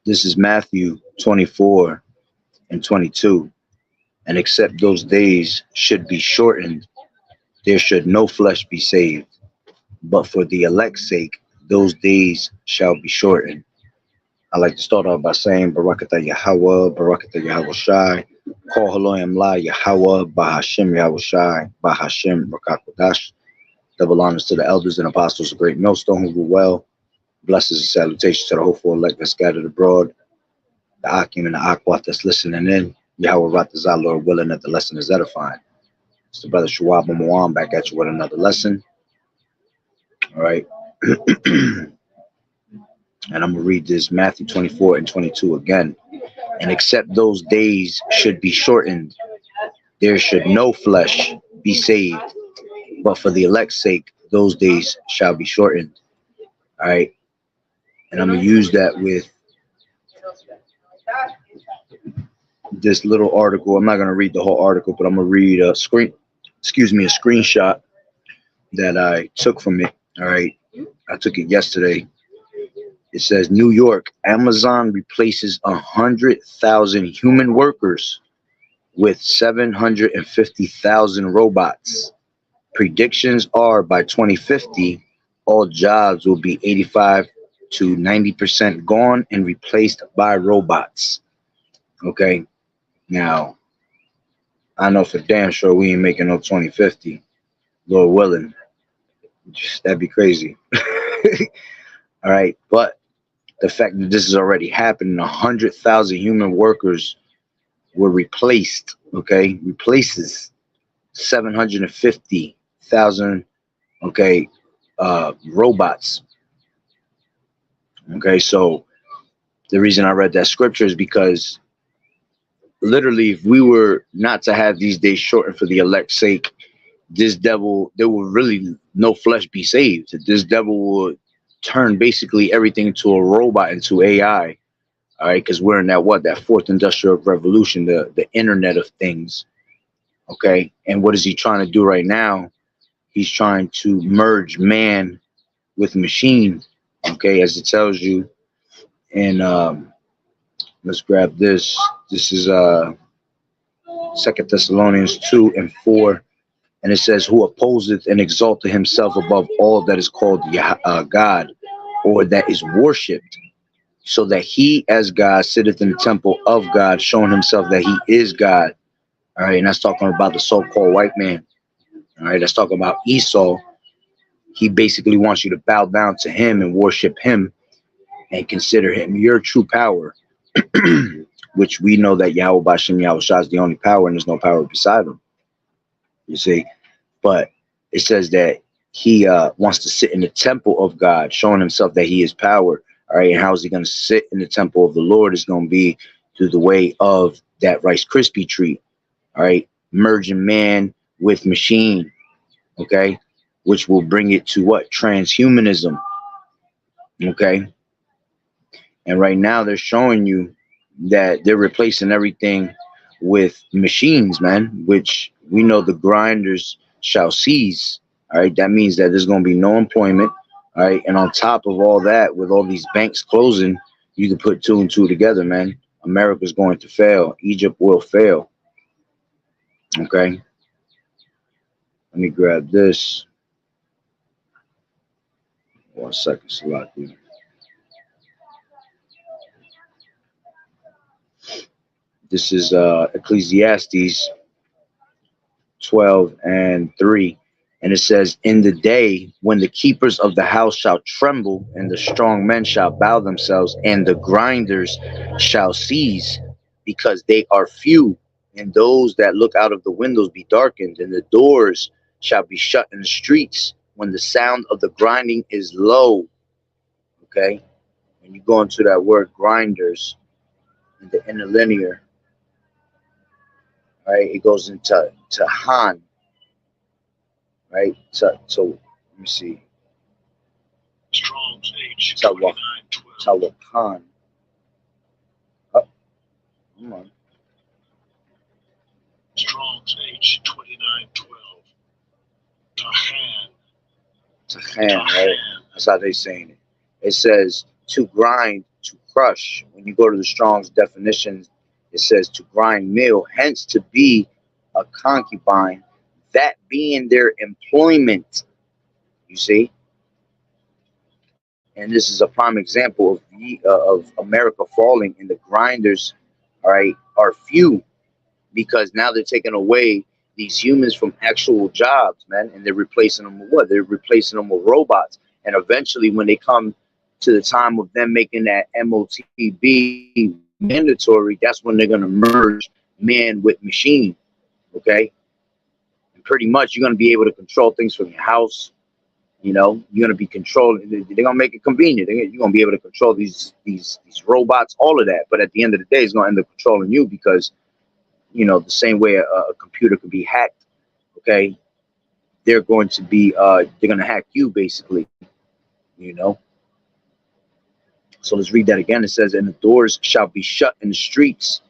This is Matthew 24 and 22. And except those days should be shortened, there should no flesh be saved. But for the elect's sake, those days shall be shortened. I like to start off by saying Barakatah Yahweh, Barakatah Yahweh Shai, Kol Haloyam La Yahweh, Bahashim Yahweh Shai, Bahashim Rakakwadash. Double honors to the elders and apostles of Great Millstone who rule well. Blessings and salutations to the hopeful elect that scattered abroad, the Akim and the Akwat that's listening in. Yahweh Ratazah, Lord willing that the lesson is edifying. It's the brother Shawab Moam back at you with another lesson. All right. And I'm going to read this Matthew 24 and 22 again. And except those days should be shortened, there should no flesh be saved. But for the elect's sake, those days shall be shortened. All right. And I'm going to use that with this little article. I'm not going to read the whole article, but I'm going to read a screenshot that I took from it. All right. I took it yesterday. It says New York, Amazon replaces 100,000 human workers with 750,000 robots. Predictions are by 2050, all jobs will be 85 to 90% gone and replaced by robots. Okay. Now, I know for damn sure we ain't making no 2050. Lord willing. That'd be crazy. All right. But the fact that this is already happening, 100,000 human workers were replaced. Okay. Replaces 750,000. Okay. Robots. Okay. So the reason I read that scripture is because literally, if we were not to have these days shortened for the elect's sake, this devil, there will really no flesh be saved. This devil will turn basically everything to a robot, into AI. All right, because we're in that fourth industrial revolution, the internet of things. Okay, and what is he trying to do right now? He's trying to merge man with machine. Okay, as it tells you. And let's grab this. This is 2 Thessalonians 2 and 4. And it says, who opposeth and exalteth himself above all that is called God, or that is worshipped, so that he as God sitteth in the temple of God, showing himself that he is God. All right, and that's talking about the so-called white man. All right, that's talking about Esau. He basically wants you to bow down to him and worship him and consider him your true power, which we know that Yahweh Bashem Yahweh Shah is the only power and there's no power beside him. You see, but it says that he wants to sit in the temple of God, showing himself that he is power. All right, and how is he going to sit in the temple of the Lord? Is going to be through the way of that Rice Krispie treat. All right, merging man with machine. Okay, which will bring it to what? Transhumanism. Okay, and right now they're showing you that they're replacing everything with machines, man, which we know the grinders shall cease. All right, that means that there's going to be no employment. All right, and on top of all that, with all these banks closing, you can put two and two together, man. America's going to fail. Egypt will fail. Okay, let me grab this. 1 second, Salaki. This is Ecclesiastes 12 and 3. And it says, in the day when the keepers of the house shall tremble, and the strong men shall bow themselves, and the grinders shall cease, because they are few, and those that look out of the windows be darkened, and the doors shall be shut in the streets, when the sound of the grinding is low. Okay? When you go into that word grinders, in the interlinear, right, it goes into Han. Right, so let me see. Strong's H Tawakan. 2912. Oh, come on. Strong's H 2912. Tahan. Tahan, right? That's how they saying it. It says to grind, to crush. When you go to the Strong's definition, it says to grind meal, hence to be a concubine, that being their employment. You see, and this is a prime example of America falling, and the grinders, all right, are few because now they're taking away these humans from actual jobs, man, and they're replacing them with what? They're replacing them with robots. And eventually, when they come to the time of them making that MOTB mandatory, that's when they're going to merge man with machine. Okay, and pretty much you're going to be able to control things from your house. You know, you're going to be controlling. They're going to make it convenient. You're going to be able to control these robots, all of that. But at the end of the day, it's going to end up controlling you because, you know, the same way a computer could be hacked, okay, they're going to be they're going to hack you basically, you know. So let's read that again. It says, and the doors shall be shut in the streets.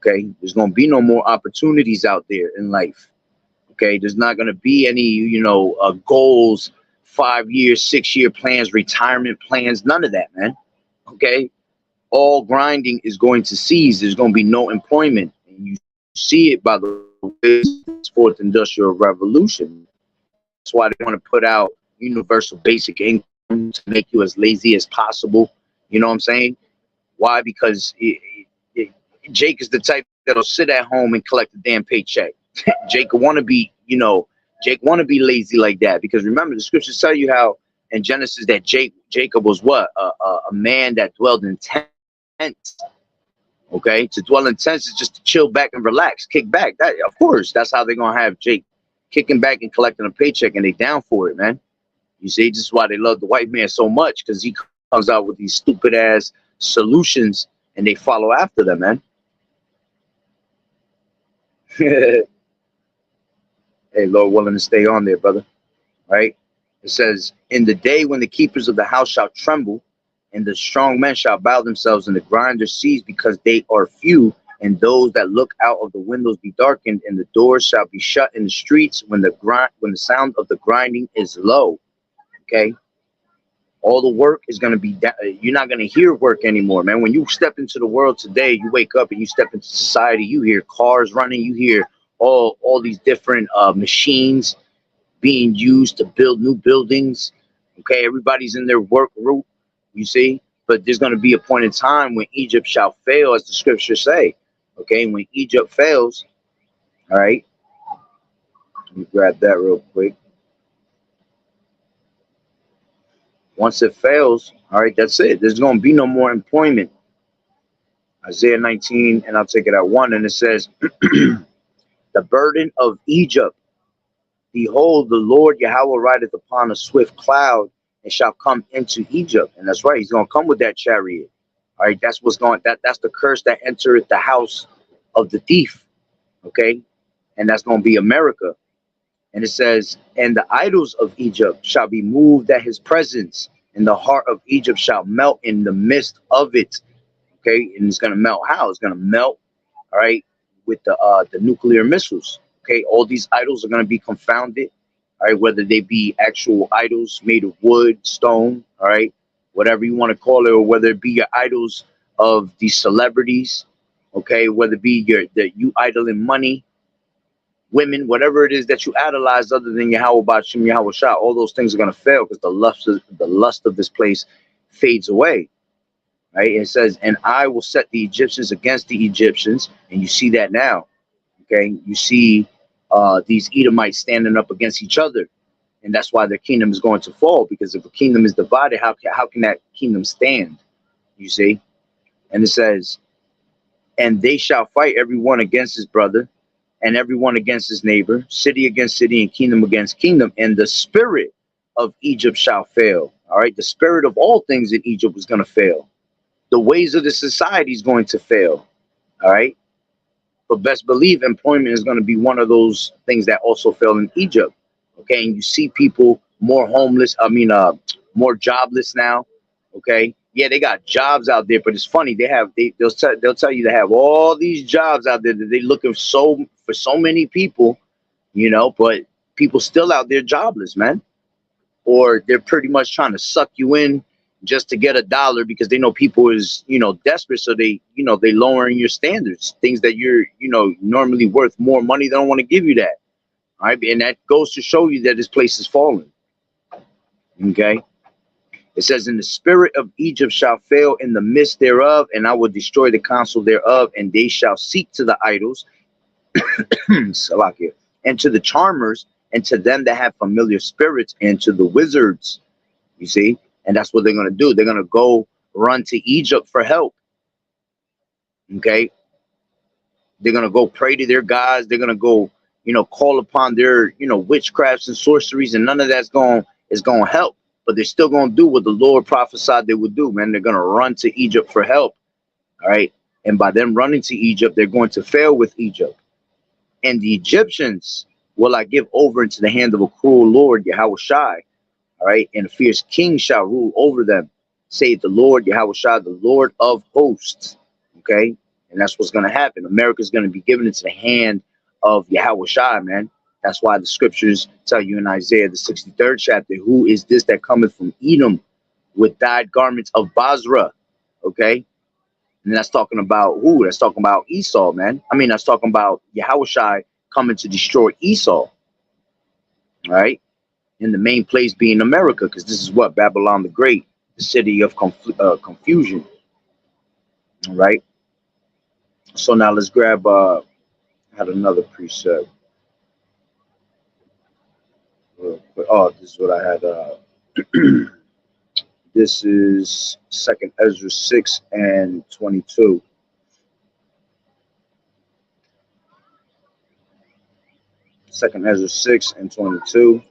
Okay, there's going to be no more opportunities out there in life. Okay, there's not going to be any, you know, goals, 5-year, 6-year plans, retirement plans, none of that, man. Okay, all grinding is going to cease. There's going to be no employment, and you see it by the fourth industrial revolution. That's why they want to put out universal basic income to make you as lazy as possible. You know what I'm saying? Why? Because Jake is the type that'll sit at home and collect a damn paycheck. Jake want to be, you know, Jake want to be lazy like that, because remember the scriptures tell you how in Genesis that Jacob was what, a man that dwelled in tents. Okay, to dwell in tents is just to chill back and relax, kick back. That, of course, that's how they're gonna have Jake kicking back and collecting a paycheck, and they down for it, man. You see, this is why they love the white man so much, because he comes out with these stupid ass solutions, and they follow after them, man. Hey, Lord willing to stay on there, brother. Right? It says, in the day when the keepers of the house shall tremble, and the strong men shall bow themselves, and the grinders cease, because they are few, and those that look out of the windows be darkened, and the doors shall be shut in the streets when the sound of the grinding is low. Okay, all the work is going to be you're not going to hear work anymore, man. When you step into the world today, you wake up and you step into society, you hear cars running, you hear all these different machines being used to build new buildings. Okay, everybody's in their work route, you see. But there's going to be a point in time when Egypt shall fail, as the scriptures say. Okay, when Egypt fails, all right, let me grab that real quick. Once it fails, all right, that's it. There's going to be no more employment. Isaiah 19, and I'll take it at 1, and it says, the burden of Egypt, behold, the Lord Yahweh rideth upon a swift cloud, and shall come into Egypt. And that's right, he's going to come with that chariot. All right, that's what's going, that's the curse that entereth the house of the thief. Okay, and that's going to be America. And it says, and the idols of Egypt shall be moved at his presence, and the heart of Egypt shall melt in the midst of it. Okay, and it's going to melt how? It's going to melt, all right, with the nuclear missiles. Okay, all these idols are going to be confounded. All right, whether they be actual idols made of wood, stone, all right, whatever you want to call it, or whether it be your idols of these celebrities, okay, whether it be you idling money, women, whatever it is that you idolize other than Yahweh Bashim, Yahweh Shah, all those things are going to fail, because the lust of this place fades away. Right? It says, and I will set the Egyptians against the Egyptians, and you see that now. Okay, you see these Edomites standing up against each other, and that's why their kingdom is going to fall, because if a kingdom is divided, how can that kingdom stand? You see? And it says, and they shall fight every one against his brother, and everyone against his neighbor, city against city, and kingdom against kingdom, and the spirit of Egypt shall fail. All right, the spirit of all things in Egypt is going to fail. The ways of the society is going to fail. All right, but best believe employment is going to be one of those things that also fail in Egypt. Okay, and you see people more homeless, more jobless now. Okay, yeah, they got jobs out there, but it's funny, they'll tell you they have all these jobs out there that they looking for so many people, you know, but people still out there jobless, man. or they're pretty much trying to suck you in just to get a dollar because they know people is, desperate. So they, they lowering your standards, things that you're, normally worth more money. They don't want to give you that. All right. And that goes to show you that this place is falling. Okay. It says, "In the spirit of Egypt shall fail in the midst thereof, and I will destroy the counsel thereof, and they shall seek to the idols, Salakia, and to the charmers, and to them that have familiar spirits, and to the wizards." You see? And that's what they're going to do. They're going to go run to Egypt for help. Okay? They're going to go pray to their gods. They're going to go, call upon their, witchcrafts and sorceries, and none of that's going to help. But they're still going to do what the Lord prophesied they would do, man. They're going to run to Egypt for help. All right? And by them running to Egypt, they're going to fail with Egypt. "And the Egyptians will I give over into the hand of a cruel Lord, Yahweh Shai. All right, and a fierce king shall rule over them, saith the Lord, Yahweh Shai, the Lord of hosts." Okay, and that's what's going to happen. America's going to be given into the hand of Yahweh Shai, man. That's why the scriptures tell you in Isaiah, the 63rd chapter, "Who is this that cometh from Edom with dyed garments of Basra?" Okay, and that's talking about who? That's talking about Esau, man. I mean, that's talking about Yahweh Shai coming to destroy Esau. All right. And the main place being America, because this is what? Babylon the Great, the city of confusion. All right. So now let's grab, I had another precept. Oh, this is what I had. This is 2nd Ezra 6 and 22. Second Ezra 6 and 22.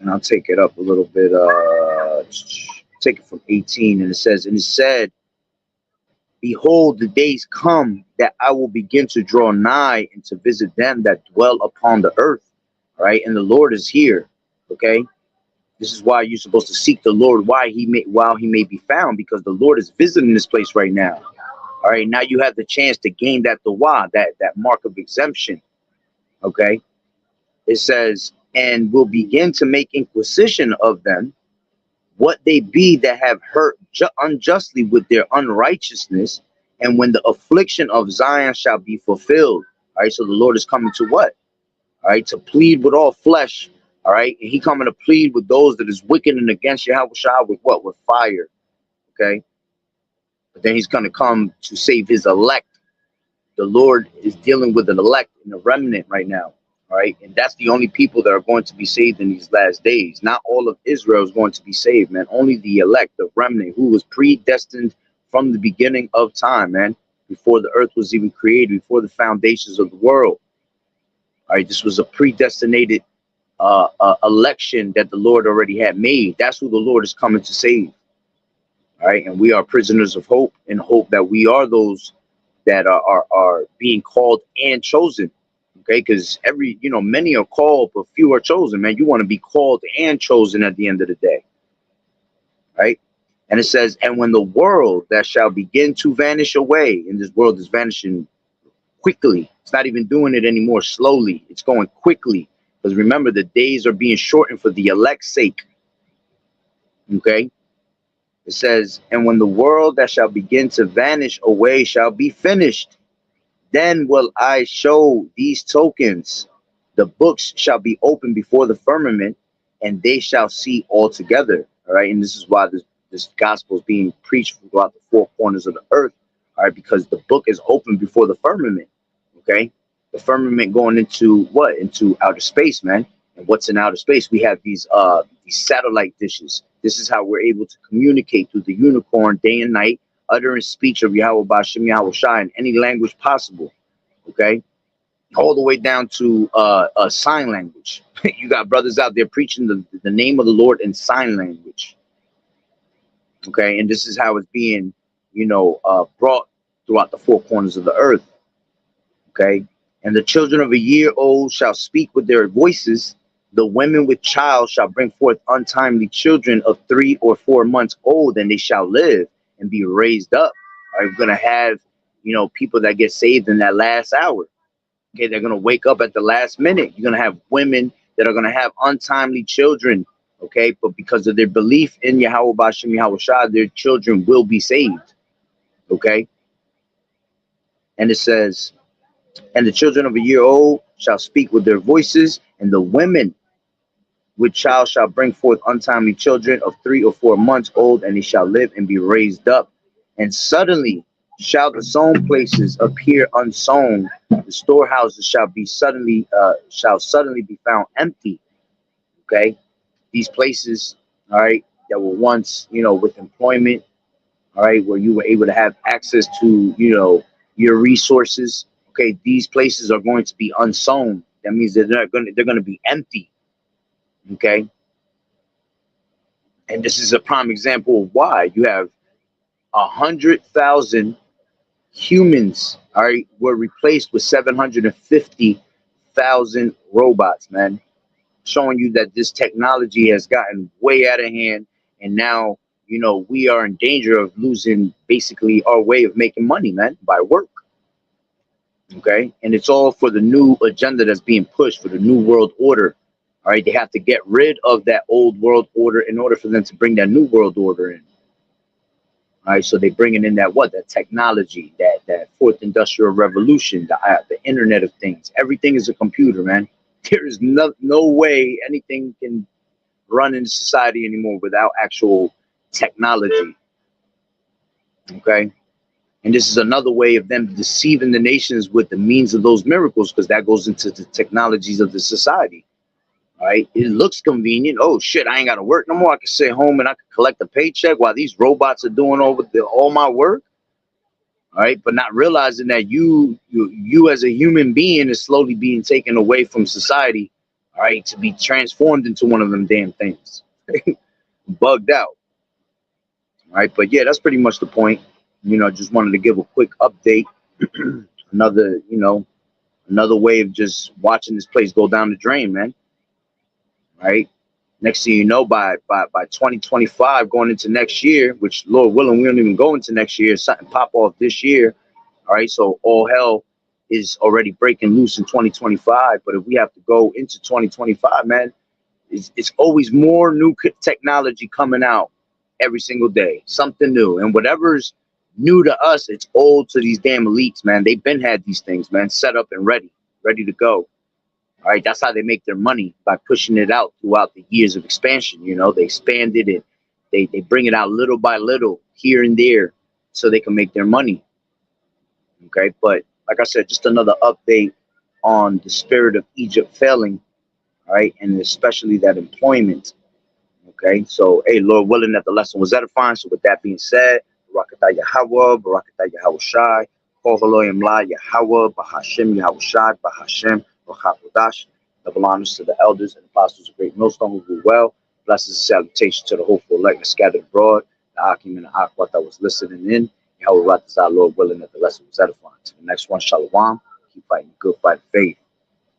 And I'll take it up a little bit. Take it from 18. And it says, "And it said, Behold, the days come that I will begin to draw nigh and to visit them that dwell upon the earth." All right. And the Lord is here. Okay. This is why you're supposed to seek the Lord while he may be found, because the Lord is visiting this place right now. All right. Now you have the chance to gain that dua, that mark of exemption. Okay. It says, "And will begin to make inquisition of them, what they be that have hurt unjustly with their unrighteousness, and when the affliction of Zion shall be fulfilled." All right, so the Lord is coming to what? All right, to plead with all flesh. All right, and he coming to plead with those that is wicked and against Yahweh Shai with what? With fire. Okay, but then he's going to come to save his elect. The Lord is dealing with an elect and a remnant right now. All right, and that's the only people that are going to be saved in these last days. Not all of Israel is going to be saved, man. Only the elect, the remnant, who was predestined from the beginning of time, man. Before the earth was even created, before the foundations of the world. All right, this was a predestinated election that the Lord already had made. That's who the Lord is coming to save. All right, and we are prisoners of hope, and hope that we are those that are being called and chosen. Okay, because many are called, but few are chosen, man. You want to be called and chosen at the end of the day. Right? And it says, "And when the world that shall begin to vanish away," and this world is vanishing quickly. It's not even doing it anymore slowly. It's going quickly. Because remember, the days are being shortened for the elect's sake. Okay? It says, "And when the world that shall begin to vanish away shall be finished, then will I show these tokens. The books shall be opened before the firmament, and they shall see altogether." All right, and this is why this gospel is being preached throughout the four corners of the earth. All right, because the book is open before the firmament. Okay, the firmament going into what? Into outer space, man. And what's in outer space? We have these satellite dishes. This is how we're able to communicate through the unicorn day and night, uttering speech of Yahweh Bashim Yahweh Shai in any language possible. Okay, all the way down to sign language. You got brothers out there preaching the name of the Lord in sign language. Okay, and this is how it's being, brought throughout the four corners of the earth. Okay, "And the children of a year old shall speak with their voices. The women with child shall bring forth untimely children of 3 or 4 months old, and they shall live and be raised up." Are you gonna have, people that get saved in that last hour? Okay, they're gonna wake up at the last minute. You're gonna have women that are going to have untimely children, okay? But because of their belief in Yahweh Bashem Yahweh Shah, their children will be saved, okay? And it says, and the children of a year old shall speak with their voices, and the women with child shall bring forth untimely children of 3 or 4 months old, and they shall live and be raised up. And suddenly shall the sown places appear unsown, the storehouses shall suddenly be found empty. Okay, these places, all right, that were once, with employment, all right, where you were able to have access to, your resources. Okay, these places are going to be unsown. That means that they're going to be empty. Okay, and this is a prime example of why you have 100,000 humans, all right, were replaced with 750,000 robots, man, showing you that this technology has gotten way out of hand, and now we are in danger of losing basically our way of making money, man, by work. Okay, and it's all for the new agenda that's being pushed for the new world order. All right, they have to get rid of that old world order in order for them to bring that new world order in. All right, so they're bringing in that technology, that fourth industrial revolution, the Internet of Things. Everything is a computer, man. There is no way anything can run in society anymore without actual technology. Okay, and this is another way of them deceiving the nations with the means of those miracles, because that goes into the technologies of the society. All right, it looks convenient. Oh shit, I ain't got to work no more. I can sit home and I can collect a paycheck while these robots are doing all my work. All right, but not realizing that you as a human being is slowly being taken away from society. All right, to be transformed into one of them damn things, bugged out. All right, but yeah, that's pretty much the point. Just wanted to give a quick update. another way of just watching this place go down the drain, man. Right. Next thing you know, by 2025, going into next year, which Lord willing, we don't even go into next year, something pop off this year. All right. So all hell is already breaking loose in 2025. But if we have to go into 2025, man, it's always more new technology coming out every single day, something new. And whatever's new to us, it's old to these damn elites, man. They've been had these things, man, set up and ready to go. All right, that's how they make their money, by pushing it out throughout the years of expansion. They expand it and they bring it out little by little here and there so they can make their money. Okay, but like I said, just another update on the spirit of Egypt failing, all right, and especially that employment. Okay, so hey, Lord willing that the lesson was edifying. So with that being said, Barakatah Yahweh, Barakatah Yahweh Shai, Kohaloyim La Yahweh, Bahashem Yahweh Shai, Bahashem. Double honors to the elders and apostles of Great Millstone who grew well. Blessings and salutations to the hopeful elect and scattered abroad, the Akim and the Aquat that was listening in. Yahweh Ratazah, Lord willing that the lesson was edifying. To the next one, Shalom. Keep fighting the good fight of faith.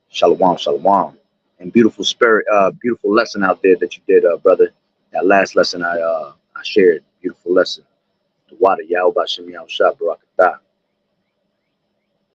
Shalom, shalom. And beautiful spirit, beautiful lesson out there that you did, brother. That last lesson I shared. Beautiful lesson. The water, Yahweh Bashem Yahweh Shah, Barakatah.